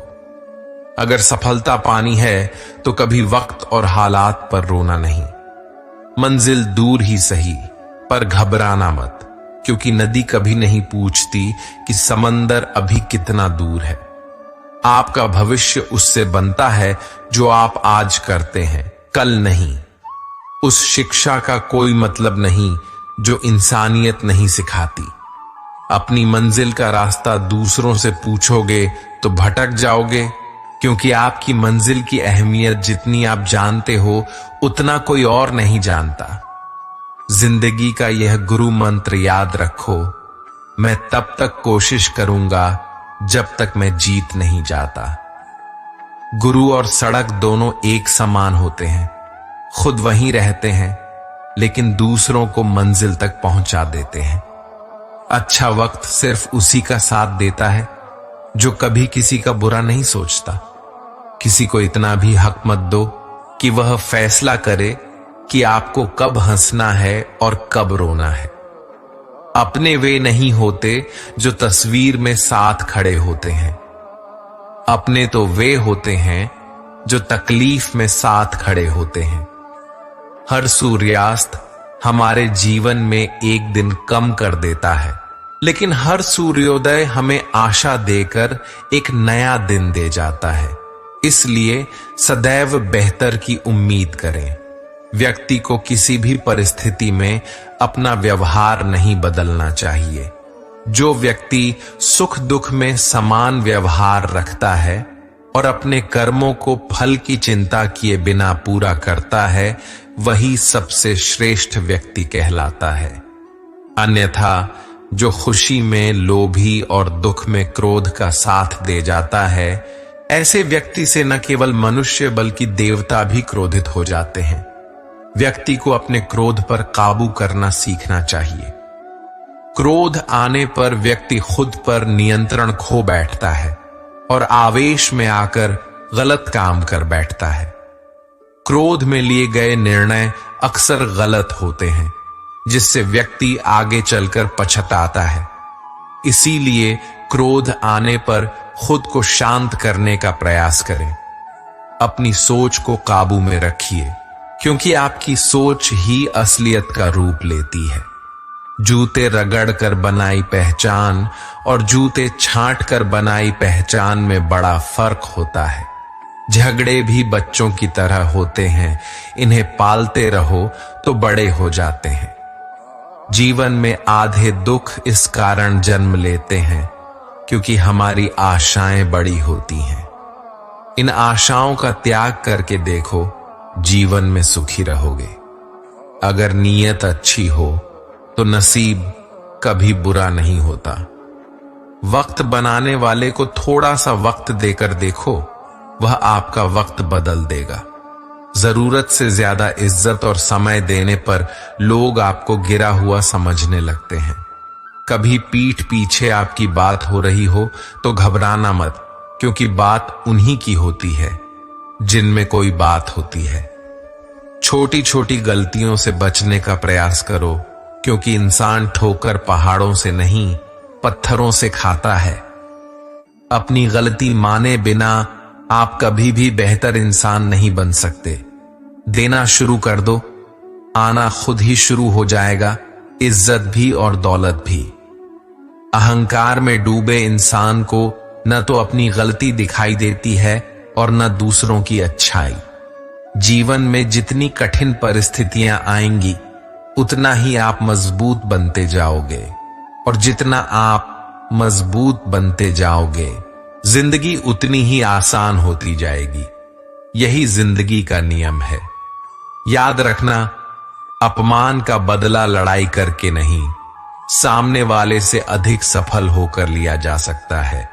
अगर सफलता पानी है तो कभी वक्त और हालात पर रोना नहीं। मंजिल दूर ही सही पर घबराना मत, क्योंकि नदी कभी नहीं पूछती कि समंदर अभी कितना दूर है। आपका भविष्य उससे बनता है जो आप आज करते हैं, कल नहीं। उस शिक्षा का कोई मतलब नहीं जो इंसानियत नहीं सिखाती। अपनी मंजिल का रास्ता दूसरों से पूछोगे तो भटक जाओगे, क्योंकि आपकी मंजिल की अहमियत जितनी आप जानते हो उतना कोई और नहीं जानता। जिंदगी का यह गुरु मंत्र याद रखो, मैं तब तक कोशिश करूंगा जब तक मैं जीत नहीं जाता। गुरु और सड़क दोनों एक समान होते हैं, खुद वहीं रहते हैं लेकिन दूसरों को मंजिल तक पहुंचा देते हैं। अच्छा वक्त सिर्फ उसी का साथ देता है जो कभी किसी का बुरा नहीं सोचता। किसी को इतना भी हक मत दो कि वह फैसला करे कि आपको कब हंसना है और कब रोना है। अपने वे नहीं होते जो तस्वीर में साथ खड़े होते हैं, अपने तो वे होते हैं जो तकलीफ में साथ खड़े होते हैं। हर सूर्यास्त हमारे जीवन में एक दिन कम कर देता है, लेकिन हर सूर्योदय हमें आशा देकर एक नया दिन दे जाता है। इसलिए सदैव बेहतर की उम्मीद करें। व्यक्ति को किसी भी परिस्थिति में अपना व्यवहार नहीं बदलना चाहिए। जो व्यक्ति सुख दुख में समान व्यवहार रखता है और अपने कर्मों को फल की चिंता किए बिना पूरा करता है, वही सबसे श्रेष्ठ व्यक्ति कहलाता है। अन्यथा जो खुशी में लोभी और दुख में क्रोध का साथ दे जाता है, ऐसे व्यक्ति से न केवल मनुष्य बल्कि देवता भी क्रोधित हो जाते हैं। व्यक्ति को अपने क्रोध पर काबू करना सीखना चाहिए। क्रोध आने पर व्यक्ति खुद पर नियंत्रण खो बैठता है और आवेश में आकर गलत काम कर बैठता है। क्रोध में लिए गए निर्णय अक्सर गलत होते हैं, जिससे व्यक्ति आगे चलकर पछताता है। इसीलिए क्रोध आने पर खुद को शांत करने का प्रयास करें। अपनी सोच को काबू में रखिए, क्योंकि आपकी सोच ही असलियत का रूप लेती है। जूते रगड़ कर बनाई पहचान और जूते छांट कर बनाई पहचान में बड़ा फर्क होता है। झगड़े भी बच्चों की तरह होते हैं, इन्हें पालते रहो तो बड़े हो जाते हैं। जीवन में आधे दुख इस कारण जन्म लेते हैं क्योंकि हमारी आशाएं बड़ी होती हैं। इन आशाओं का त्याग करके देखो, जीवन में सुखी रहोगे। अगर नीयत अच्छी हो तो नसीब कभी बुरा नहीं होता। वक्त बनाने वाले को थोड़ा सा वक्त देकर देखो, वह आपका वक्त बदल देगा। जरूरत से ज्यादा इज्जत और समय देने पर लोग आपको गिरा हुआ समझने लगते हैं। कभी पीठ पीछे आपकी बात हो रही हो तो घबराना मत, क्योंकि बात उन्हीं की होती है जिनमें कोई बात होती है। छोटी छोटी गलतियों से बचने का प्रयास करो, क्योंकि इंसान ठोकर पहाड़ों से नहीं पत्थरों से खाता है। अपनी गलती माने बिना आप कभी भी बेहतर इंसान नहीं बन सकते। देना शुरू कर दो, आना खुद ही शुरू हो जाएगा, इज्जत भी और दौलत भी। अहंकार में डूबे इंसान को न तो अपनी गलती दिखाई देती है और न दूसरों की अच्छाई। जीवन में जितनी कठिन परिस्थितियां आएंगी, उतना ही आप मजबूत बनते जाओगे, और जितना आप मजबूत बनते जाओगे, जिंदगी उतनी ही आसान होती जाएगी। यही जिंदगी का नियम है। याद रखना, अपमान का बदला लड़ाई करके नहीं, सामने वाले से अधिक सफल होकर लिया जा सकता है।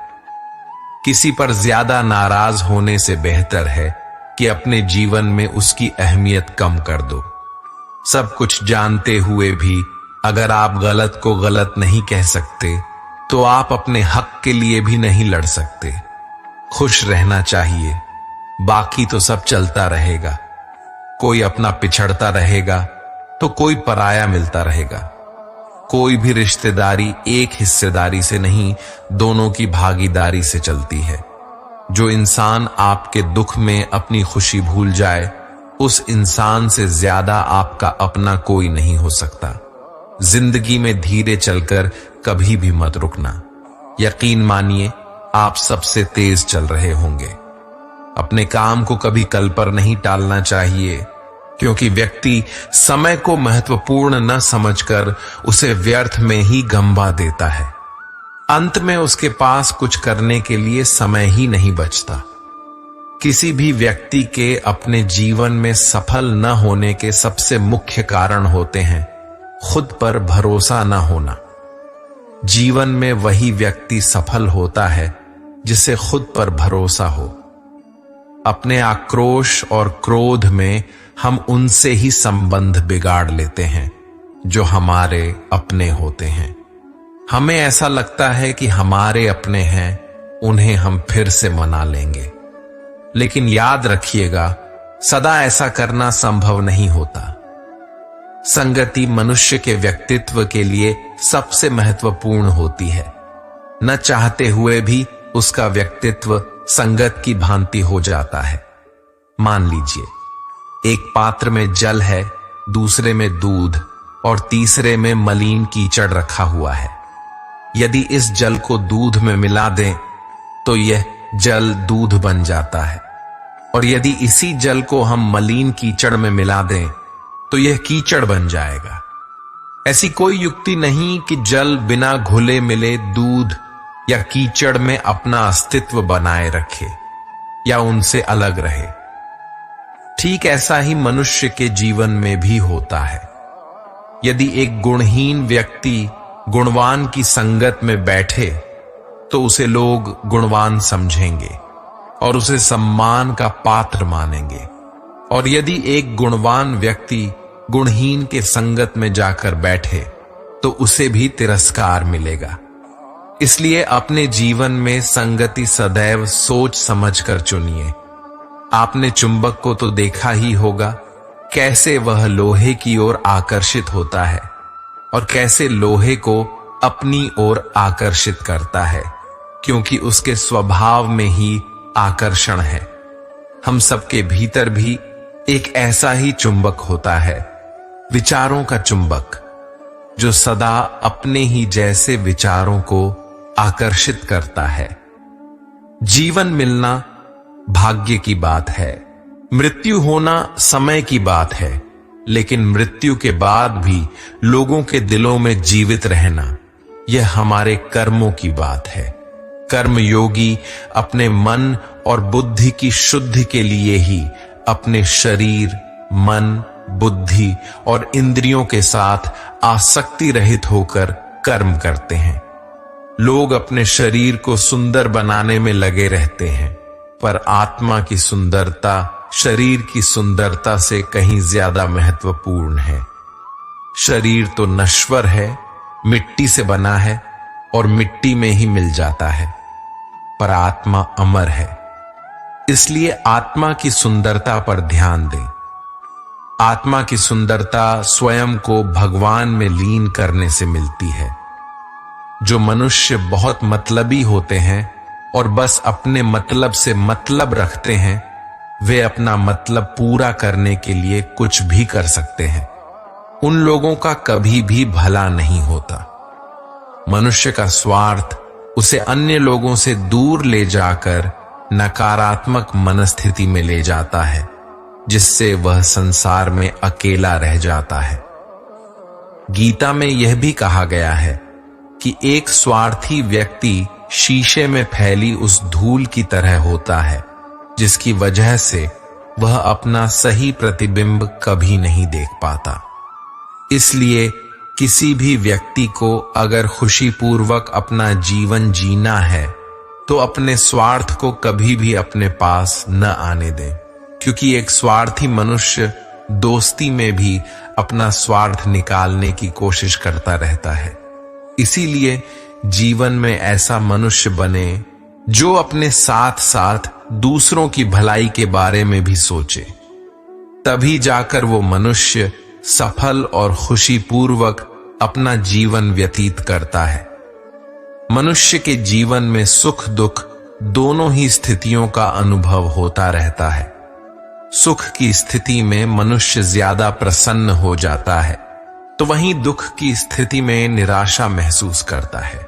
किसी पर ज्यादा नाराज होने से बेहतर है कि अपने जीवन में उसकी अहमियत कम कर दो। सब कुछ जानते हुए भी अगर आप गलत को गलत नहीं कह सकते तो आप अपने हक के लिए भी नहीं लड़ सकते। खुश रहना चाहिए, बाकी तो सब चलता रहेगा। कोई अपना पिछड़ता रहेगा तो कोई पराया मिलता रहेगा। कोई भी रिश्तेदारी एक हिस्सेदारी से नहीं, दोनों की भागीदारी से चलती है। जो इंसान आपके दुख में अपनी खुशी भूल जाए, उस इंसान से ज्यादा आपका अपना कोई नहीं हो सकता। जिंदगी में धीरे चलकर कभी भी मत रुकना। यकीन मानिए, आप सबसे तेज चल रहे होंगे। अपने काम को कभी कल पर नहीं टालना चाहिए, क्योंकि व्यक्ति समय को महत्वपूर्ण न समझकर उसे व्यर्थ में ही गंवा देता है। अंत में उसके पास कुछ करने के लिए समय ही नहीं बचता। किसी भी व्यक्ति के अपने जीवन में सफल न होने के सबसे मुख्य कारण होते हैं खुद पर भरोसा न होना। जीवन में वही व्यक्ति सफल होता है जिसे खुद पर भरोसा हो। अपने आक्रोश और क्रोध में हम उनसे ही संबंध बिगाड़ लेते हैं जो हमारे अपने होते हैं। हमें ऐसा लगता है कि हमारे अपने हैं, उन्हें हम फिर से मना लेंगे। लेकिन याद रखिएगा, सदा ऐसा करना संभव नहीं होता। संगति मनुष्य के व्यक्तित्व के लिए सबसे महत्वपूर्ण होती है। न चाहते हुए भी उसका व्यक्तित्व संगत की भांति हो जाता है। मान लीजिए, एक पात्र में जल है, दूसरे में दूध और तीसरे में मलिन कीचड़ रखा हुआ है। यदि इस जल को दूध में मिला दें तो यह जल दूध बन जाता है, और यदि इसी जल को हम मलिन कीचड़ में मिला दें तो यह कीचड़ बन जाएगा। ऐसी कोई युक्ति नहीं कि जल बिना घुले मिले दूध या कीचड़ में अपना अस्तित्व बनाए रखे या उनसे अलग रहे। ठीक ऐसा ही मनुष्य के जीवन में भी होता है। यदि एक गुणहीन व्यक्ति गुणवान की संगत में बैठे तो उसे लोग गुणवान समझेंगे और उसे सम्मान का पात्र मानेंगे, और यदि एक गुणवान व्यक्ति गुणहीन के संगत में जाकर बैठे तो उसे भी तिरस्कार मिलेगा। इसलिए अपने जीवन में संगति सदैव सोच समझकर चुनिए। आपने चुंबक को तो देखा ही होगा, कैसे वह लोहे की ओर आकर्षित होता है और कैसे लोहे को अपनी ओर आकर्षित करता है, क्योंकि उसके स्वभाव में ही आकर्षण है। हम सबके भीतर भी एक ऐसा ही चुंबक होता है, विचारों का चुंबक, जो सदा अपने ही जैसे विचारों को आकर्षित करता है। जीवन मिलना भाग्य की बात है, मृत्यु होना समय की बात है, लेकिन मृत्यु के बाद भी लोगों के दिलों में जीवित रहना, यह हमारे कर्मों की बात है। कर्मयोगी अपने मन और बुद्धि की शुद्धि के लिए ही अपने शरीर, मन, बुद्धि और इंद्रियों के साथ आसक्ति रहित होकर कर्म करते हैं। लोग अपने शरीर को सुंदर बनाने में लगे रहते हैं, पर आत्मा की सुंदरता शरीर की सुंदरता से कहीं ज्यादा महत्वपूर्ण है। शरीर तो नश्वर है, मिट्टी से बना है और मिट्टी में ही मिल जाता है, पर आत्मा अमर है। इसलिए आत्मा की सुंदरता पर ध्यान दें। आत्मा की सुंदरता स्वयं को भगवान में लीन करने से मिलती है। जो मनुष्य बहुत मतलबी होते हैं और बस अपने मतलब से मतलब रखते हैं, वे अपना मतलब पूरा करने के लिए कुछ भी कर सकते हैं। उन लोगों का कभी भी भला नहीं होता। मनुष्य का स्वार्थ उसे अन्य लोगों से दूर ले जाकर नकारात्मक मनस्थिति में ले जाता है, जिससे वह संसार में अकेला रह जाता है। गीता में यह भी कहा गया है कि एक स्वार्थी व्यक्ति शीशे में फैली उस धूल की तरह होता है जिसकी वजह से वह अपना सही प्रतिबिंब कभी नहीं देख पाता। इसलिए किसी भी व्यक्ति को अगर खुशीपूर्वक अपना जीवन जीना है तो अपने स्वार्थ को कभी भी अपने पास न आने दें, क्योंकि एक स्वार्थी मनुष्य दोस्ती में भी अपना स्वार्थ निकालने की कोशिश करता रहता है। इसीलिए जीवन में ऐसा मनुष्य बने जो अपने साथ साथ दूसरों की भलाई के बारे में भी सोचे, तभी जाकर वो मनुष्य सफल और खुशीपूर्वक अपना जीवन व्यतीत करता है। मनुष्य के जीवन में सुख दुख दोनों ही स्थितियों का अनुभव होता रहता है। सुख की स्थिति में मनुष्य ज्यादा प्रसन्न हो जाता है, तो वहीं दुख की स्थिति में निराशा महसूस करता है।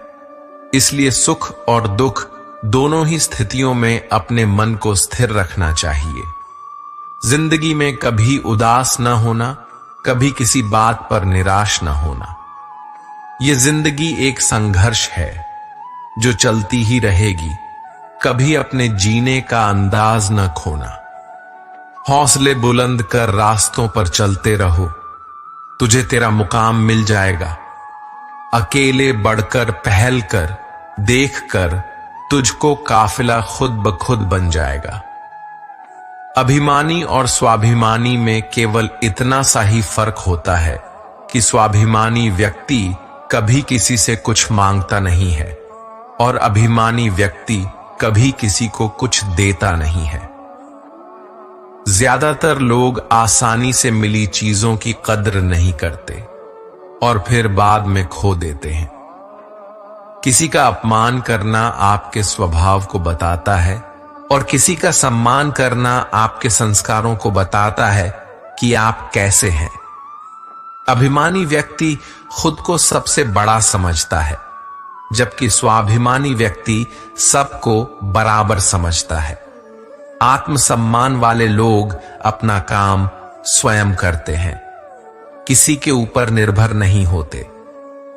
इसलिए सुख और दुख दोनों ही स्थितियों में अपने मन को स्थिर रखना चाहिए। जिंदगी में कभी उदास न होना, कभी किसी बात पर निराश न होना। ये जिंदगी एक संघर्ष है जो चलती ही रहेगी। कभी अपने जीने का अंदाज न खोना। हौसले बुलंद कर रास्तों पर चलते रहो, तुझे तेरा मुकाम मिल जाएगा। अकेले बढ़कर पहल कर, देख कर तुझको काफिला खुद ब खुद बन जाएगा। अभिमानी और स्वाभिमानी में केवल इतना सा ही फर्क होता है कि स्वाभिमानी व्यक्ति कभी किसी से कुछ मांगता नहीं है और अभिमानी व्यक्ति कभी किसी को कुछ देता नहीं है। ज्यादातर लोग आसानी से मिली चीजों की कद्र नहीं करते और फिर बाद में खो देते हैं। किसी का अपमान करना आपके स्वभाव को बताता है और किसी का सम्मान करना आपके संस्कारों को बताता है कि आप कैसे हैं। अभिमानी व्यक्ति खुद को सबसे बड़ा समझता है, जबकि स्वाभिमानी व्यक्ति सबको बराबर समझता है। आत्मसम्मान वाले लोग अपना काम स्वयं करते हैं, किसी के ऊपर निर्भर नहीं होते।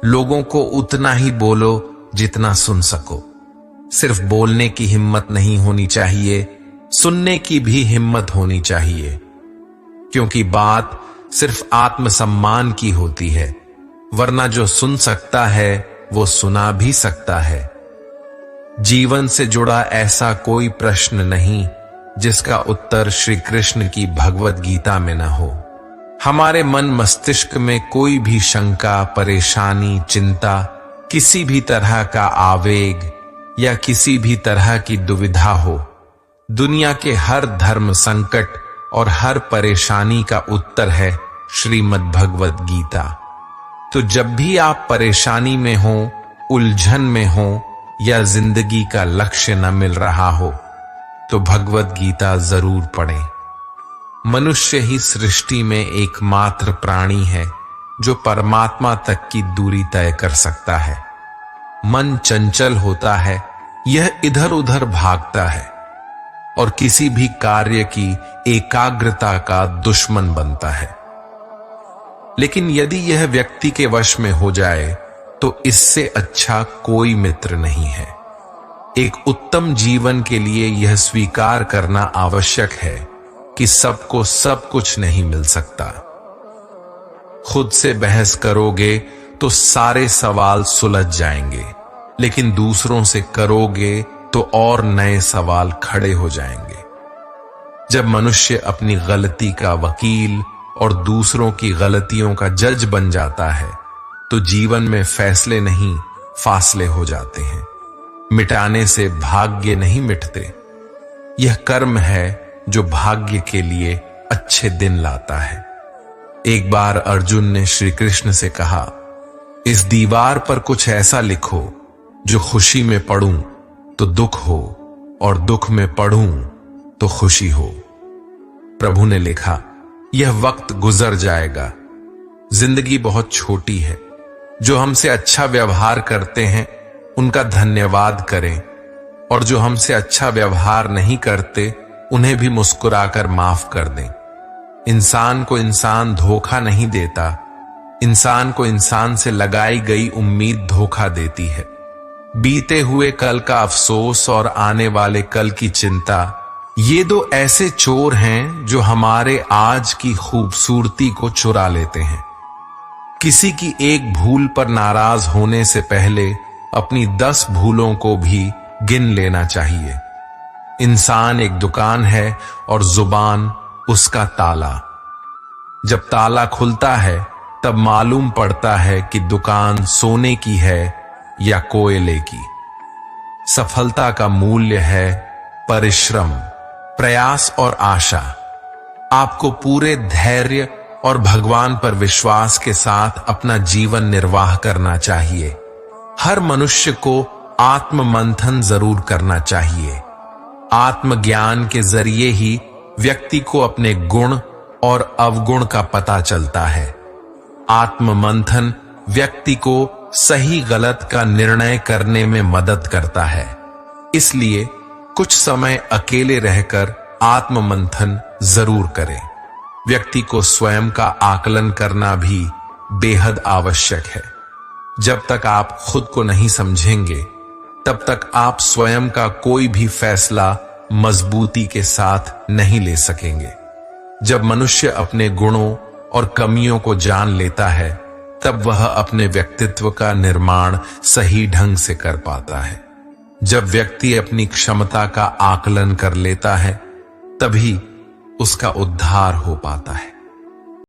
लोगों को उतना ही बोलो जितना सुन सको। सिर्फ बोलने की हिम्मत नहीं होनी चाहिए, सुनने की भी हिम्मत होनी चाहिए, क्योंकि बात सिर्फ आत्मसम्मान की होती है, वरना जो सुन सकता है वो सुना भी सकता है। जीवन से जुड़ा ऐसा कोई प्रश्न नहीं जिसका उत्तर श्री कृष्ण की भगवत गीता में न हो। हमारे मन मस्तिष्क में कोई भी शंका, परेशानी, चिंता, किसी भी तरह का आवेग या किसी भी तरह की दुविधा हो, दुनिया के हर धर्म संकट और हर परेशानी का उत्तर है श्रीमद् भगवत गीता। तो जब भी आप परेशानी में हो, उलझन में हो या जिंदगी का लक्ष्य न मिल रहा हो, तो भगवत गीता जरूर पढ़ें। मनुष्य ही सृष्टि में एकमात्र प्राणी है जो परमात्मा तक की दूरी तय कर सकता है। मन चंचल होता है, यह इधर उधर भागता है और किसी भी कार्य की एकाग्रता का दुश्मन बनता है। लेकिन यदि यह व्यक्ति के वश में हो जाए तो इससे अच्छा कोई मित्र नहीं है। एक उत्तम जीवन के लिए यह स्वीकार करना आवश्यक है कि सबको सब कुछ नहीं मिल सकता। खुद से बहस करोगे तो सारे सवाल सुलझ जाएंगे, लेकिन दूसरों से करोगे तो और नए सवाल खड़े हो जाएंगे। जब मनुष्य अपनी गलती का वकील और दूसरों की गलतियों का जज बन जाता है तो जीवन में फैसले नहीं, फासले हो जाते हैं। मिटाने से भाग्य नहीं मिटते, यह कर्म है जो भाग्य के लिए अच्छे दिन लाता है। एक बार अर्जुन ने श्री कृष्ण से कहा, इस दीवार पर कुछ ऐसा लिखो जो खुशी में पढ़ूं तो दुख हो और दुख में पढ़ूं तो खुशी हो। प्रभु ने लिखा, यह वक्त गुजर जाएगा, जिंदगी बहुत छोटी है। जो हमसे अच्छा व्यवहार करते हैं उनका धन्यवाद करें और जो हमसे अच्छा व्यवहार नहीं करते उन्हें भी मुस्कुराकर माफ कर दें। इंसान को इंसान धोखा नहीं देता, इंसान को इंसान से लगाई गई उम्मीद धोखा देती है। बीते हुए कल का अफसोस और आने वाले कल की चिंता, ये दो ऐसे चोर हैं जो हमारे आज की खूबसूरती को चुरा लेते हैं। किसी की एक भूल पर नाराज होने से पहले अपनी 10 भूलों को भी गिन लेना चाहिए। इंसान एक दुकान है और जुबान उसका ताला। जब ताला खुलता है तब मालूम पड़ता है कि दुकान सोने की है या कोयले की। सफलता का मूल्य है परिश्रम, प्रयास और आशा। आपको पूरे धैर्य और भगवान पर विश्वास के साथ अपना जीवन निर्वाह करना चाहिए। हर मनुष्य को आत्म मंथन जरूर करना चाहिए। आत्मज्ञान के जरिए ही व्यक्ति को अपने गुण और अवगुण का पता चलता है। आत्म मंथन व्यक्ति को सही गलत का निर्णय करने में मदद करता है। इसलिए कुछ समय अकेले रहकर आत्म मंथन जरूर करें। व्यक्ति को स्वयं का आकलन करना भी बेहद आवश्यक है। जब तक आप खुद को नहीं समझेंगे तब तक आप स्वयं का कोई भी फैसला मजबूती के साथ नहीं ले सकेंगे। जब मनुष्य अपने गुणों और कमियों को जान लेता है तब वह अपने व्यक्तित्व का निर्माण सही ढंग से कर पाता है। जब व्यक्ति अपनी क्षमता का आकलन कर लेता है तभी उसका उद्धार हो पाता है।